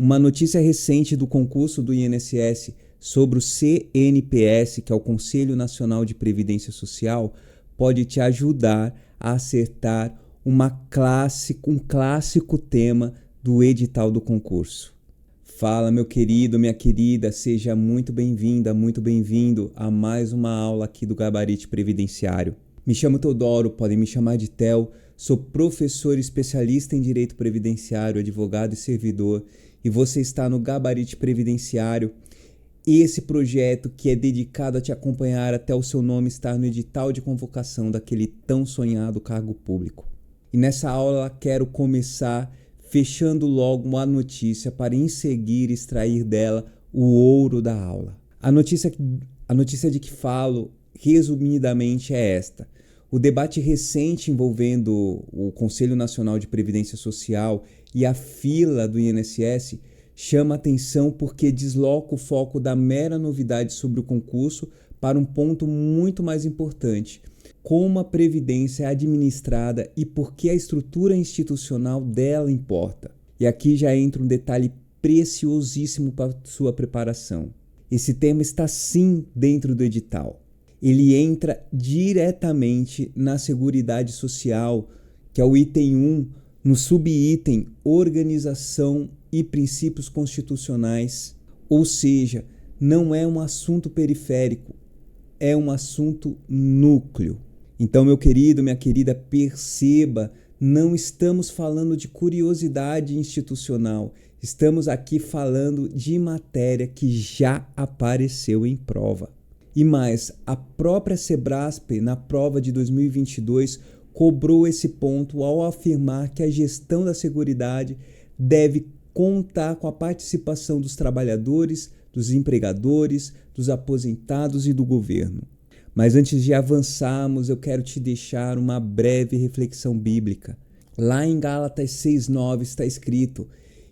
Uma notícia recente do concurso do INSS sobre o CNPS, que é o Conselho Nacional de Previdência Social, pode te ajudar a acertar um clássico tema do edital do concurso. Fala, meu querido, minha querida, seja muito bem-vinda, muito bem-vindo a mais uma aula aqui do Gabarito Previdenciário. Me chamo Teodoro, podem me chamar de Tel, sou professor especialista em Direito Previdenciário, advogado e servidor, e você está no Gabarito Previdenciário, esse projeto que é dedicado a te acompanhar até o seu nome estar no edital de convocação daquele tão sonhado cargo público. E nessa aula quero começar fechando logo a notícia para em seguir extrair dela o ouro da aula. A notícia de que falo, resumidamente, é esta. O debate recente envolvendo o Conselho Nacional de Previdência Social e a fila do INSS chama atenção porque desloca o foco da mera novidade sobre o concurso para um ponto muito mais importante: como a Previdência é administrada e por que a estrutura institucional dela importa. E aqui já entra um detalhe preciosíssimo para sua preparação. Esse tema está sim dentro do edital. Ele entra diretamente na Seguridade Social, que é o item 1, no subitem Organização e Princípios Constitucionais. Ou seja, não é um assunto periférico, é um assunto núcleo. Então, meu querido, minha querida, perceba, não estamos falando de curiosidade institucional, estamos aqui falando de matéria que já apareceu em prova. E mais, a própria Sebrasp, na prova de 2022, cobrou esse ponto ao afirmar que a gestão da Seguridade deve contar com a participação dos trabalhadores, dos empregadores, dos aposentados e do governo. Mas antes de avançarmos, eu quero te deixar uma breve reflexão bíblica. Lá em Gálatas 6,9 está escrito: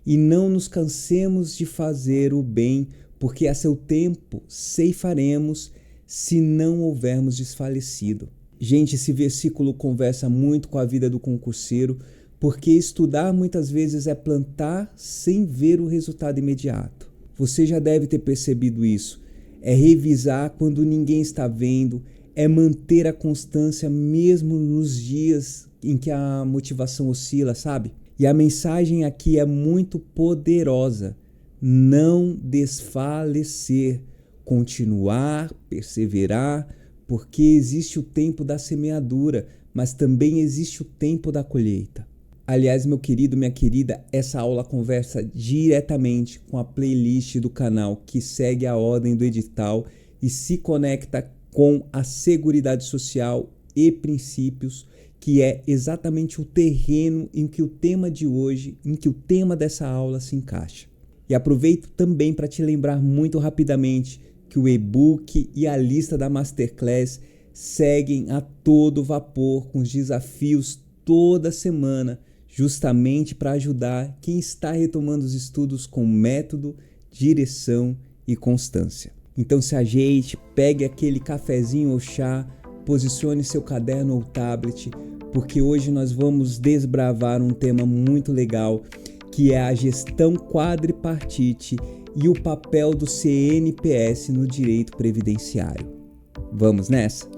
"E não nos cansemos de fazer o bem, porque a seu tempo ceifaremos, se não houvermos desfalecido." Gente, esse versículo conversa muito com a vida do concurseiro, porque estudar muitas vezes é plantar sem ver o resultado imediato. Você já deve ter percebido isso. É revisar quando ninguém está vendo, é manter a constância mesmo nos dias em que a motivação oscila, sabe? E a mensagem aqui é muito poderosa. Não desfalecer, continuar, perseverar, porque existe o tempo da semeadura, mas também existe o tempo da colheita. Aliás, meu querido, minha querida, essa aula conversa diretamente com a playlist do canal que segue a ordem do edital e se conecta com a Seguridade Social e princípios, que é exatamente o terreno em que o tema de hoje, em que o tema dessa aula se encaixa. E aproveito também para te lembrar muito rapidamente que o e-book e a lista da Masterclass seguem a todo vapor com os desafios toda semana, justamente para ajudar quem está retomando os estudos com método, direção e constância. Então se ajeite, pegue aquele cafezinho ou chá, posicione seu caderno ou tablet, porque hoje nós vamos desbravar um tema muito legal, que é a gestão quadripartite e o papel do CNPS no direito previdenciário. Vamos nessa?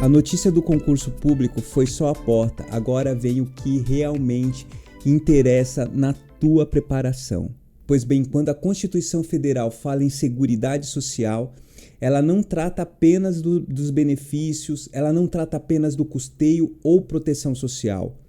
A notícia do concurso público foi só a porta, agora vem o que realmente interessa na tua preparação. Pois bem, quando a Constituição Federal fala em Seguridade Social, ela não trata apenas dos benefícios, ela não trata apenas do custeio ou proteção social.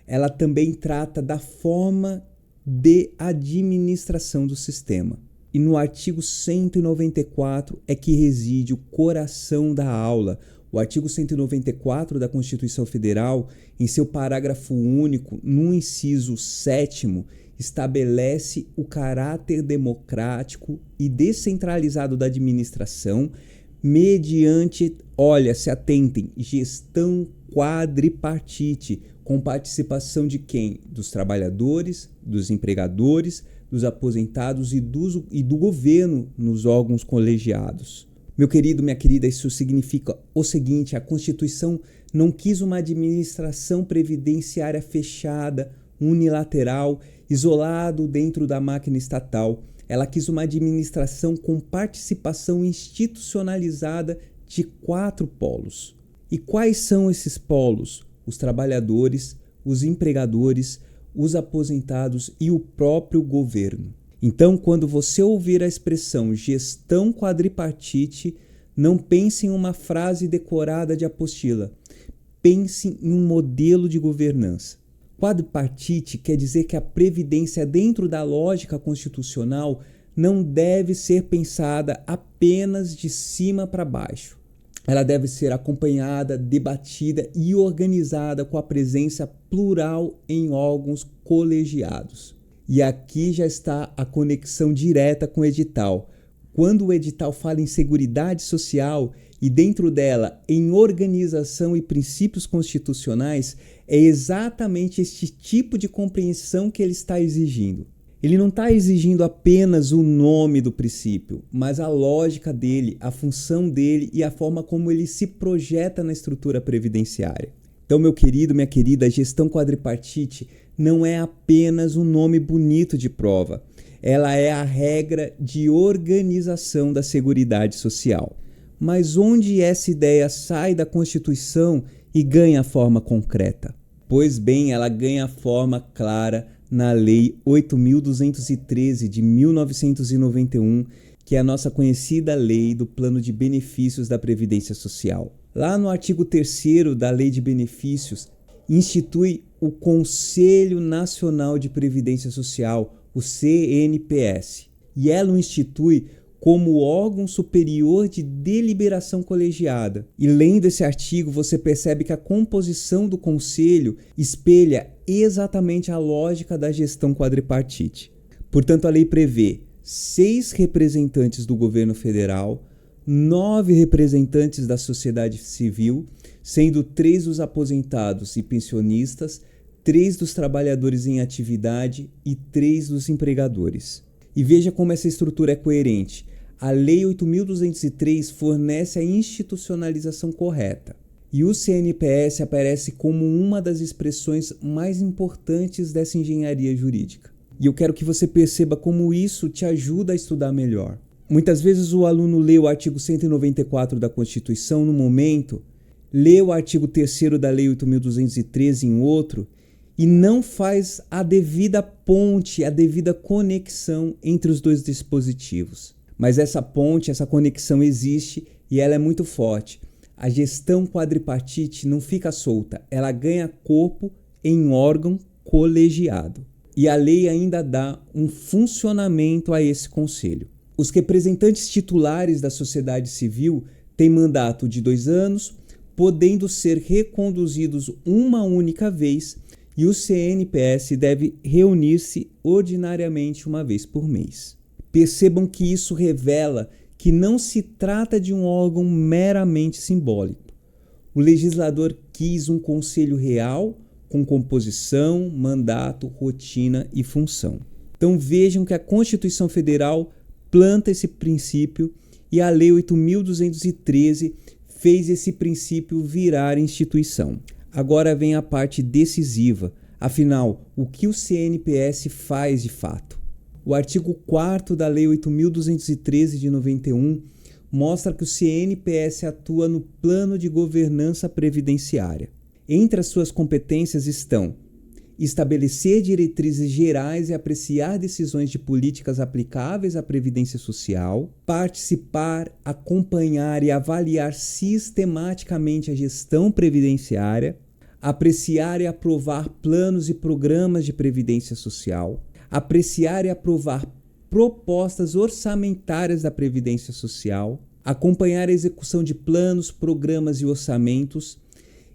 Ela também trata da forma de administração do sistema. E no artigo 194 é que reside o coração da aula. O artigo 194 da Constituição Federal, em seu parágrafo único, no inciso 7º, estabelece o caráter democrático e descentralizado da administração mediante, se atentem, gestão quadripartite, com participação de quem? Dos trabalhadores, dos empregadores, dos aposentados e do governo nos órgãos colegiados. Meu querido, minha querida, isso significa o seguinte: a Constituição não quis uma administração previdenciária fechada, unilateral, isolado dentro da máquina estatal. Ela quis uma administração com participação institucionalizada de 4 polos. E quais são esses polos? Os trabalhadores, os empregadores, os aposentados e o próprio governo. Então, quando você ouvir a expressão gestão quadripartite, não pense em uma frase decorada de apostila. Pense em um modelo de governança. Quadripartite quer dizer que a previdência dentro da lógica constitucional não deve ser pensada apenas de cima para baixo. Ela deve ser acompanhada, debatida e organizada com a presença plural em órgãos colegiados. E aqui já está a conexão direta com o edital. Quando o edital fala em seguridade social e dentro dela em organização e princípios constitucionais, é exatamente este tipo de compreensão que ele está exigindo. Ele não está exigindo apenas o nome do princípio, mas a lógica dele, a função dele e a forma como ele se projeta na estrutura previdenciária. Então, meu querido, minha querida, a gestão quadripartite não é apenas um nome bonito de prova. Ela é a regra de organização da Seguridade Social. Mas onde essa ideia sai da Constituição e ganha forma concreta? Pois bem, ela ganha forma clara na Lei 8.213 de 1991, que é a nossa conhecida Lei do Plano de Benefícios da Previdência Social. Lá no artigo 3º da Lei de Benefícios, institui o Conselho Nacional de Previdência Social, o CNPS, e ela o institui como órgão superior de deliberação colegiada. E lendo esse artigo, você percebe que a composição do conselho espelha exatamente a lógica da gestão quadripartite. Portanto, a lei prevê 6 representantes do governo federal, 9 representantes da sociedade civil, sendo 3 dos aposentados e pensionistas, 3 dos trabalhadores em atividade e 3 dos empregadores. E veja como essa estrutura é coerente. A Lei 8.203 fornece a institucionalização correta. E o CNPS aparece como uma das expressões mais importantes dessa engenharia jurídica. E eu quero que você perceba como isso te ajuda a estudar melhor. Muitas vezes o aluno lê o artigo 194 da Constituição num momento, lê o artigo 3º da Lei 8.213 em outro, e não faz a devida ponte, a devida conexão entre os dois dispositivos. Mas essa ponte, essa conexão existe e ela é muito forte. A gestão quadripartite não fica solta, ela ganha corpo em órgão colegiado. E a lei ainda dá um funcionamento a esse conselho. Os representantes titulares da sociedade civil têm mandato de 2 anos, podendo ser reconduzidos uma única vez, e o CNPS deve reunir-se ordinariamente uma vez por mês. Percebam que isso revela que não se trata de um órgão meramente simbólico. O legislador quis um conselho real com composição, mandato, rotina e função. Então vejam que a Constituição Federal planta esse princípio e a Lei 8.213 fez esse princípio virar instituição. Agora vem a parte decisiva. Afinal, o que o CNPS faz de fato? O artigo 4º da Lei 8.213 de 91 mostra que o CNPS atua no plano de governança previdenciária. Entre as suas competências estão estabelecer diretrizes gerais e apreciar decisões de políticas aplicáveis à Previdência Social, participar, acompanhar e avaliar sistematicamente a gestão previdenciária, apreciar e aprovar planos e programas de previdência social, apreciar e aprovar propostas orçamentárias da Previdência Social, acompanhar a execução de planos, programas e orçamentos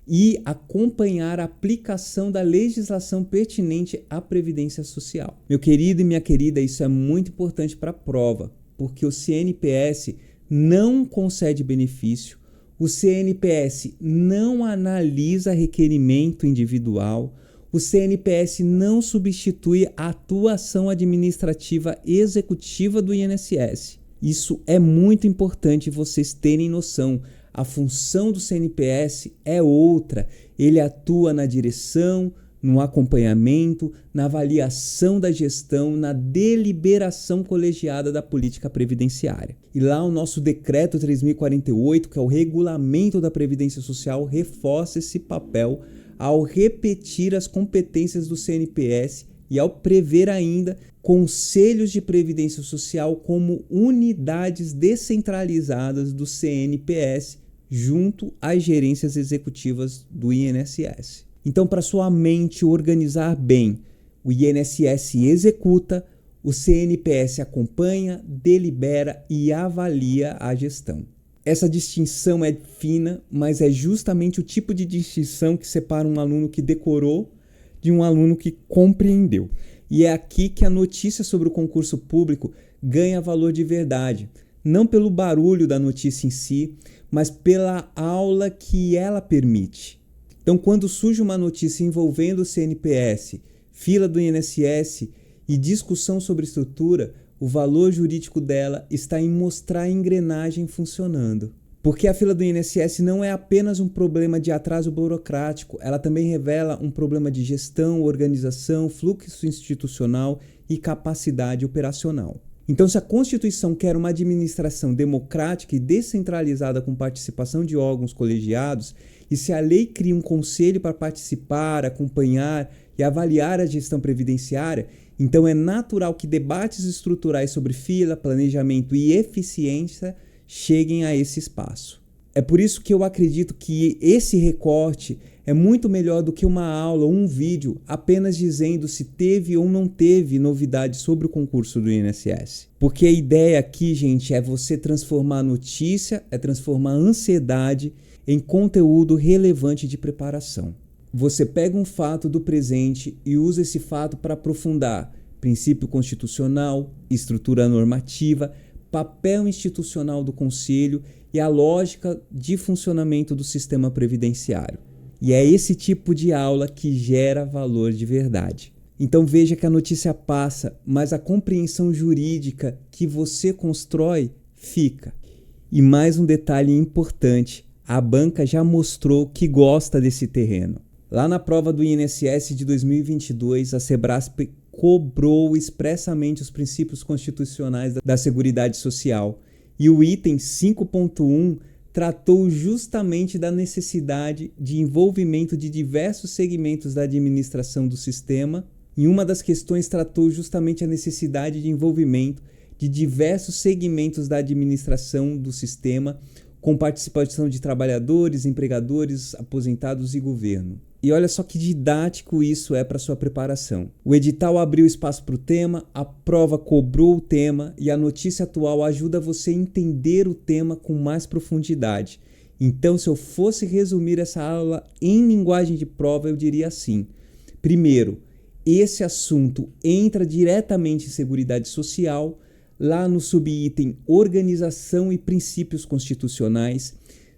e acompanhar a aplicação da legislação pertinente à Previdência Social. Meu querido e minha querida, isso é muito importante para a prova, porque o CNPS não concede benefício, o CNPS não analisa requerimento individual, o CNPS não substitui a atuação administrativa executiva do INSS. Isso é muito importante vocês terem noção. A função do CNPS é outra. Ele atua na direção, no acompanhamento, na avaliação da gestão, na deliberação colegiada da política previdenciária. E lá o nosso decreto 3048, que é o regulamento da Previdência Social, reforça esse papel ao repetir as competências do CNPS e ao prever ainda conselhos de previdência social como unidades descentralizadas do CNPS junto às gerências executivas do INSS. Então, para sua mente organizar bem, o INSS executa, o CNPS acompanha, delibera e avalia a gestão. Essa distinção é fina, mas é justamente o tipo de distinção que separa um aluno que decorou de um aluno que compreendeu. E é aqui que a notícia sobre o concurso público ganha valor de verdade, não pelo barulho da notícia em si, mas pela aula que ela permite. Então, quando surge uma notícia envolvendo o CNPS, fila do INSS e discussão sobre estrutura, o valor jurídico dela está em mostrar a engrenagem funcionando. Porque a fila do INSS não é apenas um problema de atraso burocrático, ela também revela um problema de gestão, organização, fluxo institucional e capacidade operacional. Então, se a Constituição quer uma administração democrática e descentralizada com participação de órgãos colegiados, e se a lei cria um conselho para participar, acompanhar e avaliar a gestão previdenciária, então é natural que debates estruturais sobre fila, planejamento e eficiência cheguem a esse espaço. É por isso que eu acredito que esse recorte é muito melhor do que uma aula ou um vídeo apenas dizendo se teve ou não teve novidades sobre o concurso do INSS. Porque a ideia aqui, gente, é você transformar a notícia, é transformar a ansiedade em conteúdo relevante de preparação. Você pega um fato do presente e usa esse fato para aprofundar princípio constitucional, estrutura normativa, papel institucional do Conselho e a lógica de funcionamento do sistema previdenciário. E é esse tipo de aula que gera valor de verdade. Então veja que a notícia passa, mas a compreensão jurídica que você constrói fica. E mais um detalhe importante, a banca já mostrou que gosta desse terreno. Lá na prova do INSS de 2022, a Sebrasp cobrou expressamente os princípios constitucionais da Seguridade Social e o item 5.1 tratou justamente da necessidade de envolvimento de diversos segmentos da administração do sistema. Em uma das questões tratou justamente a necessidade de envolvimento de diversos segmentos da administração do sistema, com participação de trabalhadores, empregadores, aposentados e governo. E olha só que didático isso é para sua preparação. O edital abriu espaço para o tema, a prova cobrou o tema e a notícia atual ajuda você a entender o tema com mais profundidade. Então, se eu fosse resumir essa aula em linguagem de prova, eu diria assim. Primeiro, esse assunto entra diretamente em Seguridade Social, lá no subitem Organização e Princípios Constitucionais.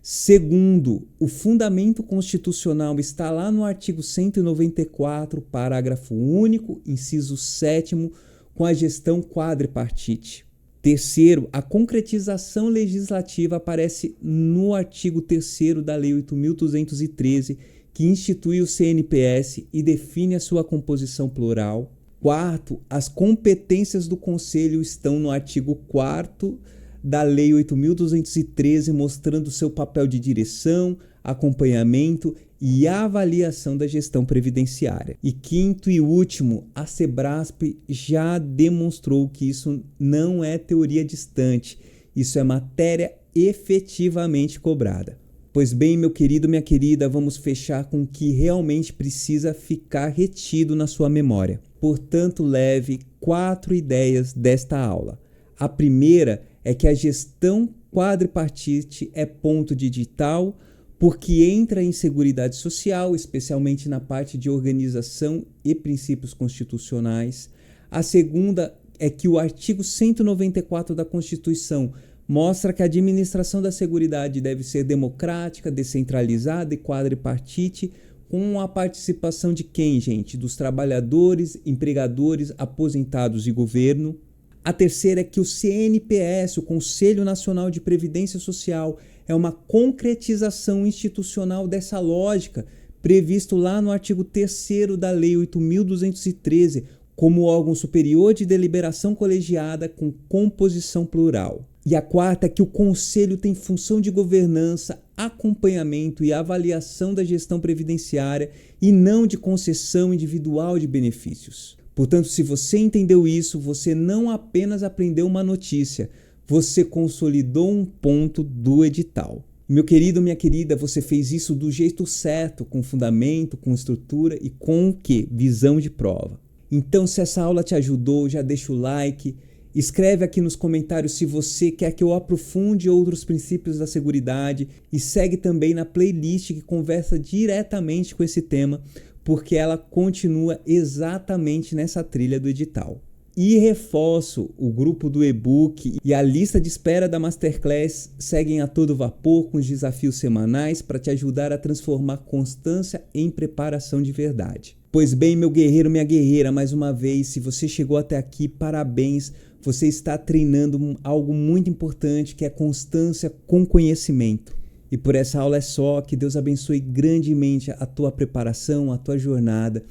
Segundo, o fundamento constitucional está lá no artigo 194, parágrafo único, inciso 7º, com a gestão quadripartite. Terceiro, a concretização legislativa aparece no artigo 3º da Lei 8.213, que institui o CNPS e define a sua composição plural. Quarto, as competências do Conselho estão no artigo 4º da Lei 8.213, mostrando seu papel de direção, acompanhamento e avaliação da gestão previdenciária. E quinto e último, a Sebrasp já demonstrou que isso não é teoria distante, isso é matéria efetivamente cobrada. Pois bem, meu querido, minha querida, vamos fechar com o que realmente precisa ficar retido na sua memória. Portanto, leve 4 ideias desta aula. A primeira é que a gestão quadripartite é ponto digital porque entra em Seguridade Social, especialmente na parte de organização e princípios constitucionais. A segunda é que o artigo 194 da Constituição mostra que a administração da Seguridade deve ser democrática, descentralizada e quadripartite, com a participação de quem, gente? Dos trabalhadores, empregadores, aposentados e governo. A terceira é que o CNPS, o Conselho Nacional de Previdência Social, é uma concretização institucional dessa lógica, previsto lá no artigo 3º da Lei 8.213, como órgão superior de deliberação colegiada com composição plural. E a quarta é que o Conselho tem função de governança, acompanhamento e avaliação da gestão previdenciária e não de concessão individual de benefícios. Portanto, se você entendeu isso, você não apenas aprendeu uma notícia, você consolidou um ponto do edital. Meu querido, minha querida, você fez isso do jeito certo, com fundamento, com estrutura e com o quê? Visão de prova. Então, se essa aula te ajudou, já deixa o like, escreve aqui nos comentários se você quer que eu aprofunde outros princípios da seguridade e segue também na playlist que conversa diretamente com esse tema, porque ela continua exatamente nessa trilha do edital. E reforço, o grupo do e-book e a lista de espera da Masterclass seguem a todo vapor com os desafios semanais para te ajudar a transformar constância em preparação de verdade. Pois bem, meu guerreiro, minha guerreira, mais uma vez, se você chegou até aqui, parabéns, você está treinando algo muito importante que é constância com conhecimento. E por essa aula é só, que Deus abençoe grandemente a tua preparação, a tua jornada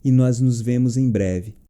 e nós nos vemos em breve.